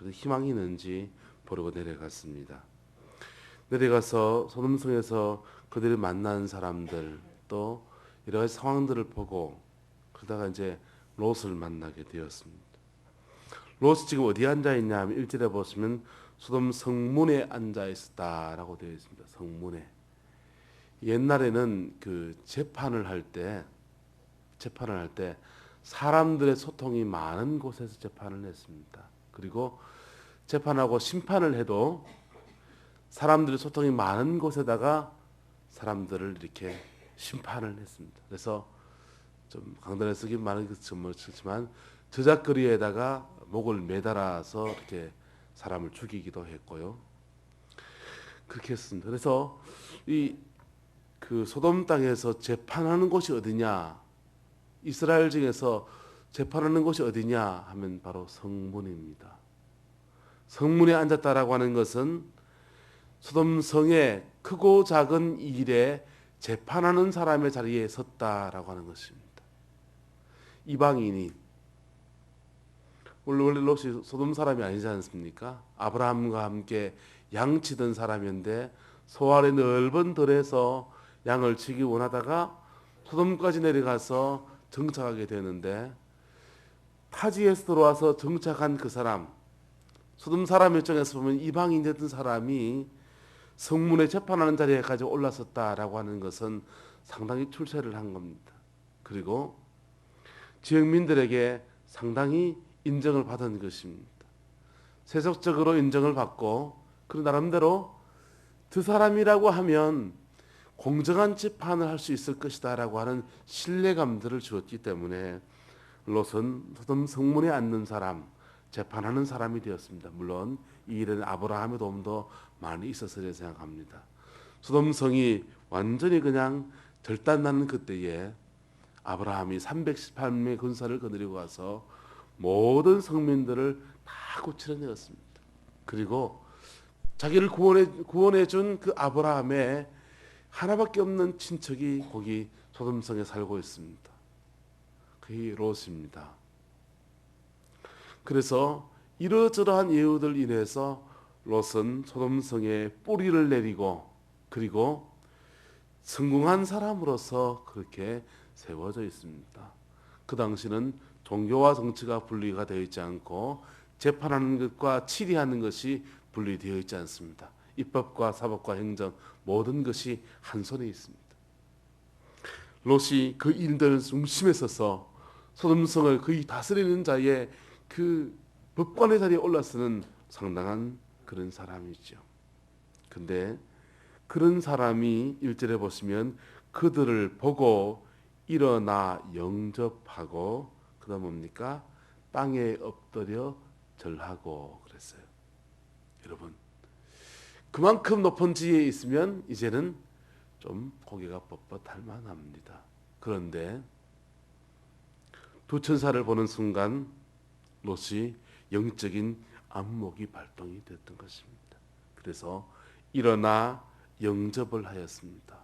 그래서 희망이 있는지 보려고 내려갔습니다. 내려가서 소돔성에서 그들이 만난 사람들 또 여러 가지 상황들을 보고 그러다가 이제 롯을 만나게 되었습니다. 롯이 지금 어디에 앉아 있냐 하면 1절에 보시면 소돔 성문에 앉아 있었다라고 되어 있습니다. 성문에. 옛날에는 그 재판을 할 때 사람들의 소통이 많은 곳에서 재판을 했습니다. 그리고 재판하고 심판을 해도 사람들의 소통이 많은 곳에다가 사람들을 이렇게 심판을 했습니다. 그래서 좀 강단에 쓰기 많은 것이지만 저작거리에다가 목을 매달아서 이렇게 사람을 죽이기도 했고요. 그렇게 했습니다. 그래서 이 그 소돔 땅에서 재판하는 곳이 어디냐? 이스라엘 중에서 재판하는 곳이 어디냐 하면 바로 성문입니다. 성문에 앉았다라고 하는 것은 소돔 성의 크고 작은 일에 재판하는 사람의 자리에 섰다라고 하는 것입니다. 이방인이 원래 롯이 소돔 사람이 아니지 않습니까? 아브라함과 함께 양치던 사람인데 소알의 넓은 들에서 양을 치기 원하다가 소돔까지 내려가서 정착하게 되는데 타지에서 들어와서 정착한 그 사람, 소돔 사람 입장에서 보면 이방인이었던 사람이 성문에 재판하는 자리에까지 올랐었다라고 하는 것은 상당히 출세를 한 겁니다. 그리고 지역민들에게 상당히 인정을 받은 것입니다. 세속적으로 인정을 받고 그 나름대로 두 사람이라고 하면 공정한 재판을 할 수 있을 것이다라고 하는 신뢰감들을 주었기 때문에 롯은 소돔 성문에 앉는 사람, 재판하는 사람이 되었습니다. 물론 이 일은 아브라함의 도움도 많이 있었으리라 생각합니다. 소돔 성이 완전히 그냥 절단나는 그때에 아브라함이 318명의 군사를 거느리고 와서 모든 성민들을 다 고치려내었습니다. 그리고 자기를 구원해 준 그 아브라함의 하나밖에 없는 친척이 거기 소돔성에 살고 있습니다. 그게 롯입니다. 그래서 이러저러한 이유들 인해서 롯은 소돔성에 뿌리를 내리고 그리고 성공한 사람으로서 그렇게 세워져 있습니다. 그 당시는 종교와 정치가 분리가 되어 있지 않고 재판하는 것과 치리하는 것이 분리되어 있지 않습니다. 입법과 사법과 행정 모든 것이 한 손에 있습니다. 롯이 그 일들 중심에 서서 소돔성을 거의 다스리는 자의 그 법관의 자리에 올라서는 상당한 그런 사람이죠. 근데 그런 사람이 1절에 보시면 그들을 보고 일어나 영접하고 그다음 뭡니까? 땅에 엎드려 절하고 그랬어요. 여러분 그만큼 높은 지위에 있으면 이제는 좀 고개가 뻣뻣할 만합니다. 그런데 두 천사를 보는 순간 롯이 영적인 안목이 발동이 됐던 것입니다. 그래서 일어나 영접을 하였습니다.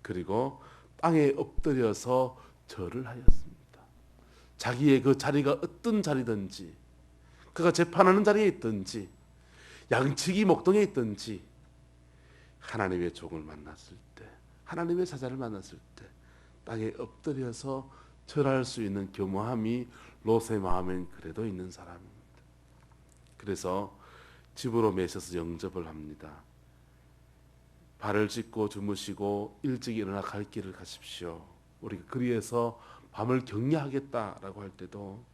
그리고 땅에 엎드려서 절을 하였습니다. 자기의 그 자리가 어떤 자리든지 그가 재판하는 자리에 있든지 양치기 목동에 있든지 하나님의 종을 만났을 때 하나님의 사자를 만났을 때 땅에 엎드려서 절할 수 있는 겸허함이 롯의 마음엔 그래도 있는 사람입니다. 그래서 집으로 매셔서 영접을 합니다. 발을 씻고 주무시고 일찍 일어나 갈 길을 가십시오. 우리가 그리에서 밤을 격려하겠다라고 할 때도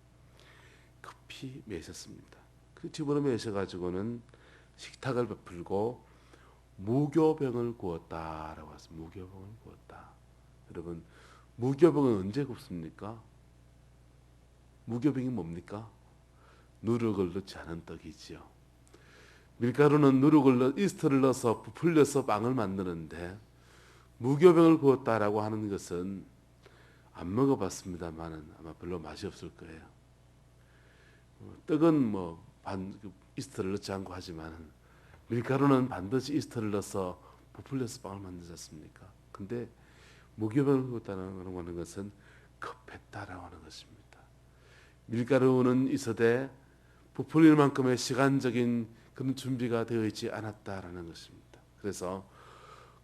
급히 매셨습니다. 그 집으로 매셔가지고는 식탁을 베풀고 무교병을 구웠다라고 했습니다. 무교병을 구웠다. 여러분 무교병은 언제 굽습니까? 무교병이 뭡니까? 누룩을 넣지 않은 떡이지요. 밀가루는 이스트를 넣어서 부풀려서 빵을 만드는데 무교병을 구웠다라고 하는 것은 안 먹어봤습니다만은 아마 별로 맛이 없을 거예요. 떡은 이스트를 넣지 않고 하지만 밀가루는 반드시 이스트를 넣어서 부풀려서 빵을 만들지 않습니까? 근데 무교병을 구웠다는 하는 것은 급했다라고 하는 것입니다. 밀가루는 있어대 부풀릴 만큼의 시간적인 그런 준비가 되어 있지 않았다라는 것입니다. 그래서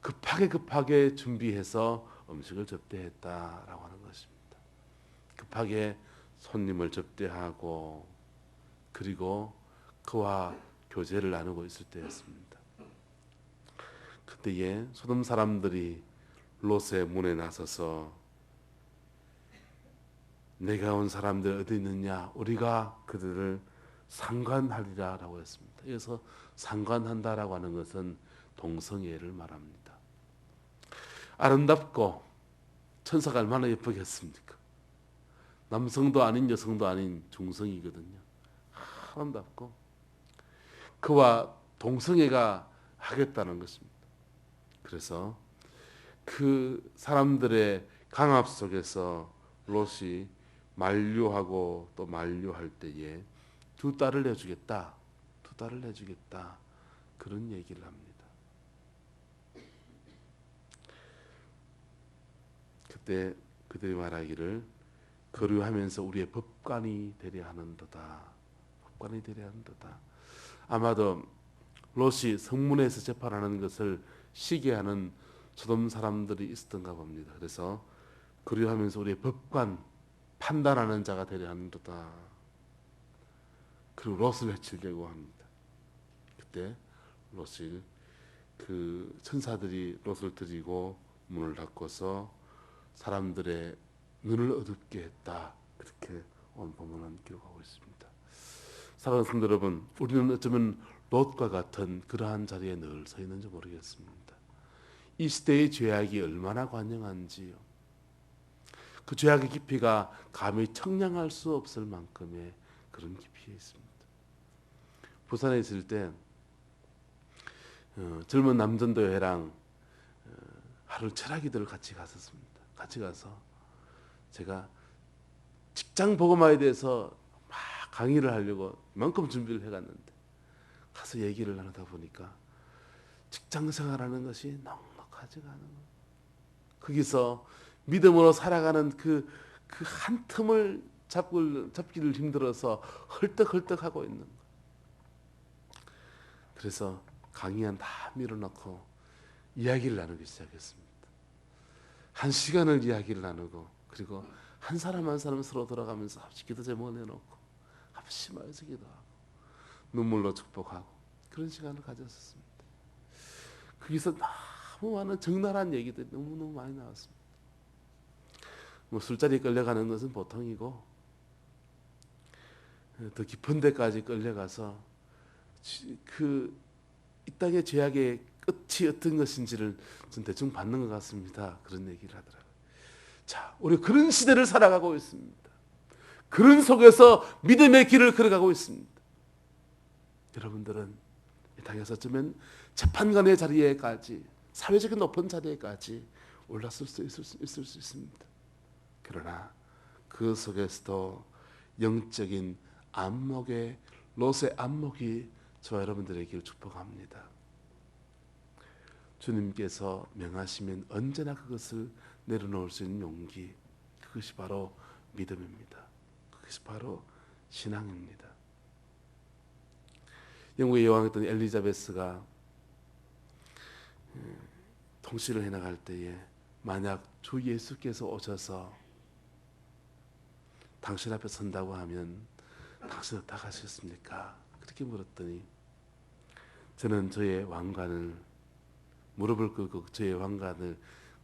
급하게 준비해서 음식을 접대했다라고 하는 것입니다. 급하게 손님을 접대하고 그리고 그와 교제를 나누고 있을 때였습니다. 그때에 소돔 사람들이 롯의 문에 나서서 내가 온 사람들 어디 있느냐, 우리가 그들을 상관하리라 라고 했습니다. 그래서 상관한다라고 하는 것은 동성애를 말합니다. 아름답고 천사가 얼마나 예쁘겠습니까? 남성도 아닌 여성도 아닌 중성이거든요. 아름답고 그와 동성애가 하겠다는 것입니다. 그래서 그 사람들의 강압 속에서 롯이 만류하고 또 만류할 때에 두 딸을 내주겠다 그런 얘기를 합니다. 그때 그들이 말하기를 거류하면서 우리의 법관이 되려 하는도다. 아마도 롯이 성문에서 재판하는 것을 시기하는 소돔 사람들이 있었던가 봅니다. 그래서 거류하면서 우리의 법관, 판단하는 자가 되려 하는도다. 그리고 롯을 해치려고 합니다. 그때 롯이 그 천사들이 롯을 들이고 문을 닫고서 사람들의 눈을 어둡게 했다. 그렇게 오늘 본문은 기록하고 있습니다. 사랑하는 성도 여러분, 우리는 어쩌면 롯과 같은 그러한 자리에 늘 서 있는지 모르겠습니다. 이 시대의 죄악이 얼마나 관영한지요. 그 죄악의 깊이가 감히 청량할 수 없을 만큼의 그런 깊이에 있습니다. 부산에 있을 때 젊은 남전도회랑 하루 철학기도를 같이 갔었습니다. 같이 가서 제가 직장 복음화에 대해서 막 강의를 하려고 이만큼 준비를 해갔는데 가서 얘기를 나누다 보니까 직장 생활하는 것이 넉넉하지가 않은 거예요. 거기서 믿음으로 살아가는 그 한 틈을 잡기를 힘들어서 헐떡헐떡하고 있는 거예요. 그래서 강의안 다 밀어넣고 이야기를 나누기 시작했습니다. 1시간을 이야기를 나누고 그리고 한 사람 한 사람 서로 돌아가면서 아버지 기도 제목을 내놓고 아버지 말해서 기도하고 눈물로 축복하고 그런 시간을 가졌었습니다. 거기서 너무 많은 적나라한 얘기들이 너무너무 많이 나왔습니다. 뭐 술자리에 끌려가는 것은 보통이고 더 깊은 데까지 끌려가서 이 땅의 죄악의 끝이 어떤 것인지를 좀 대충 받는 것 같습니다. 그런 얘기를 하더라고요. 자, 우리 그런 시대를 살아가고 있습니다. 그런 속에서 믿음의 길을 걸어가고 있습니다. 여러분들은 이 땅에서 어쩌면 재판관의 자리에까지 사회적인 높은 자리에까지 올랐을 수 있을 수 있습니다. 그러나 그 속에서도 영적인 안목의 롯의 안목이 저와 여러분들에게 축복합니다. 주님께서 명하시면 언제나 그것을 내려놓을 수 있는 용기, 그것이 바로 믿음입니다. 그것이 바로 신앙입니다. 영국의 여왕이었던 엘리자베스가 통치를 해나갈 때에 만약 주 예수께서 오셔서 당신 앞에 선다고 하면 당신 어디다 가시겠습니까? 그렇게 물었더니 저는 저의 왕관을 무릎을 꿇고 저의 왕관을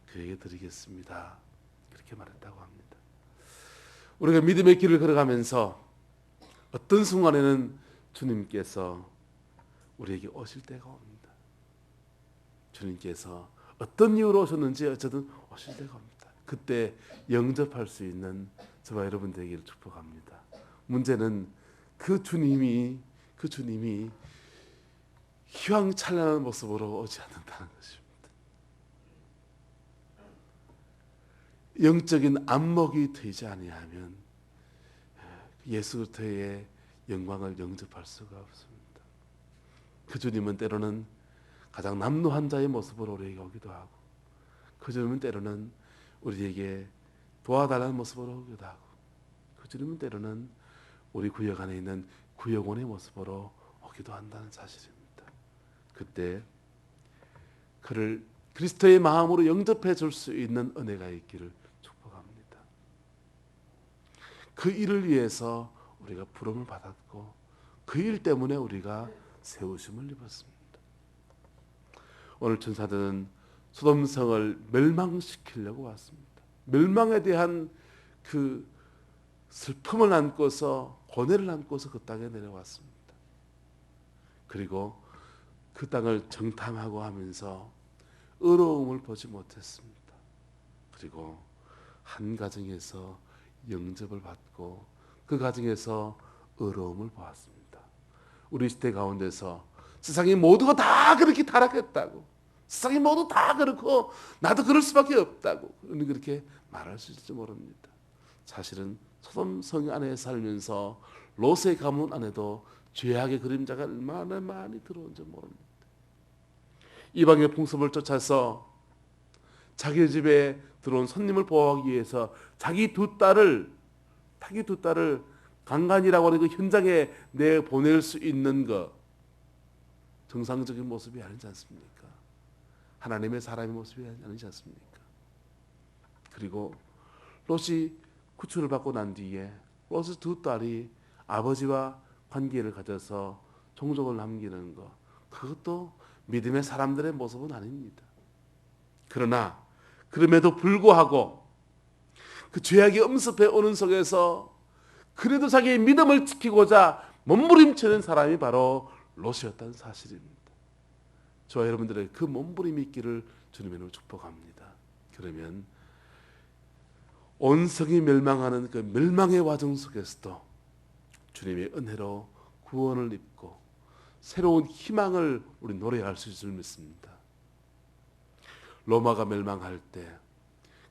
그에게 드리겠습니다. 그렇게 말했다고 합니다. 우리가 믿음의 길을 걸어가면서 어떤 순간에는 주님께서 우리에게 오실 때가 옵니다. 주님께서 어떤 이유로 오셨는지 어쨌든 오실 때가 옵니다. 그때 영접할 수 있는 저와 여러분 되기를 축복합니다. 문제는 그 주님이 휘황찬란한 모습으로 오지 않는다는 것입니다. 영적인 안목이 되지 아니하면 예수 그리스도의 영광을 영접할 수가 없습니다. 그 주님은 때로는 가장 남루한 자의 모습으로 우리에게 오기도 하고 그 주님은 때로는 우리에게 도와달라는 모습으로 오기도 하고 그 주님은 때로는 우리 구역 안에 있는 그 영혼의 모습으로 오기도 한다는 사실입니다. 그때 그를 그리스도의 마음으로 영접해 줄 수 있는 은혜가 있기를 축복합니다. 그 일을 위해서 우리가 부름을 받았고 그 일 때문에 우리가 세우심을 입었습니다. 오늘 천사들은 소돔성을 멸망시키려고 왔습니다. 멸망에 대한 그 슬픔을 안고서 고뇌를 안고서 그 땅에 내려왔습니다. 그리고 그 땅을 정탐하고 하면서 의로움을 보지 못했습니다. 그리고 한 가정에서 영접을 받고 그 가정에서 의로움을 보았습니다. 우리 시대 가운데서 세상이 모두가 다 그렇게 타락했다고, 세상이 모두 다 그렇고 나도 그럴 수밖에 없다고 그렇게 말할 수 있을지 모릅니다. 사실은 소돔 성 안에 살면서 롯의 가문 안에도 죄악의 그림자가 얼마나 많이 들어온지 모릅니다. 이방의 풍습을 쫓아서 자기 집에 들어온 손님을 보호하기 위해서 자기 두 딸을 강간이라고 하는 그 현장에 내보낼 수 있는 것, 정상적인 모습이 아니지 않습니까? 하나님의 사람의 모습이 아니지 않습니까? 그리고 롯이 구출을 받고 난 뒤에 롯의 두 딸이 아버지와 관계를 가져서 종족을 남기는 것, 그것도 믿음의 사람들의 모습은 아닙니다. 그러나 그럼에도 불구하고 그 죄악이 엄습해 오는 속에서 그래도 자기의 믿음을 지키고자 몸부림치는 사람이 바로 롯이었다는 사실입니다. 저와 여러분들의 그 몸부림이 있기를 주님의 이름으로 축복합니다. 그러면 온 성이 멸망하는 그 멸망의 과정 속에서도 주님의 은혜로 구원을 입고 새로운 희망을 우리 노래할 수 있을 줄 믿습니다. 로마가 멸망할 때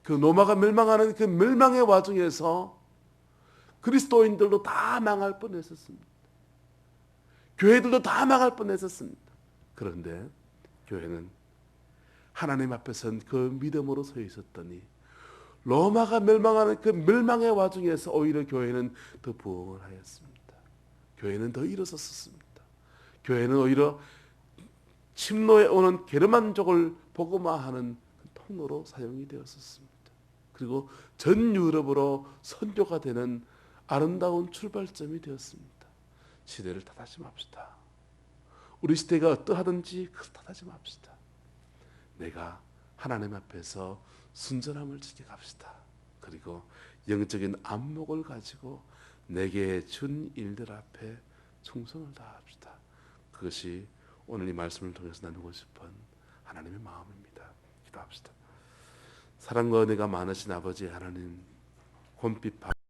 그 로마가 멸망하는 그 멸망의 와중에서 그리스도인들도 다 망할 뻔했었습니다. 교회들도 다 망할 뻔했었습니다. 그런데 교회는 하나님 앞에 선 그 믿음으로 서 있었더니 로마가 멸망하는 그 멸망의 와중에서 오히려 교회는 더 부흥을 하였습니다. 교회는 더 일어섰습니다. 교회는 오히려 침노에 오는 게르만족을 복음화하는 통로로 사용이 되었었습니다. 그리고 전 유럽으로 선교가 되는 아름다운 출발점이 되었습니다. 시대를 탓하지 맙시다. 우리 시대가 어떠하든지 그걸 탓하지 맙시다. 내가 하나님 앞에서 순전함을 지켜갑시다. 그리고 영적인 안목을 가지고 내게 준 일들 앞에 충성을 다합시다. 그것이 오늘 이 말씀을 통해서 나누고 싶은 하나님의 마음입니다. 기도합시다. 사랑과 은혜가 많으신 아버지 하나님, 봄빛